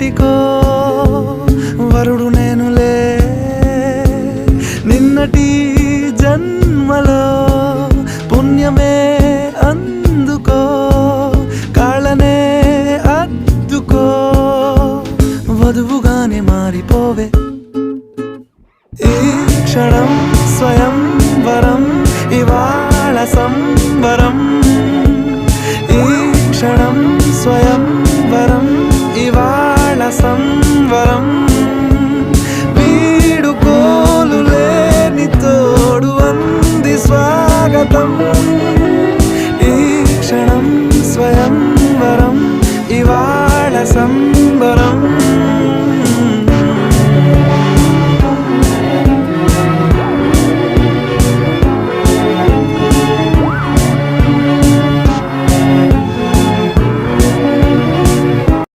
ఎన్నటికో వరుడు నేనులే నిన్నటి జన్మలో పుణ్యమే అందుకో కాళ్ళనే అద్దుకో వధువుగానే మారిపోవే ఈ క్షణం స్వయం వరం ఇవాళ సంవరం ఈ క్షణం స్వయం వరం ఇవాళ సంవరం వీడుకోలు లేని తోడు అంది స్వాగతం ఈ క్షణం స్వయం వరం ఇవాళ సంవరం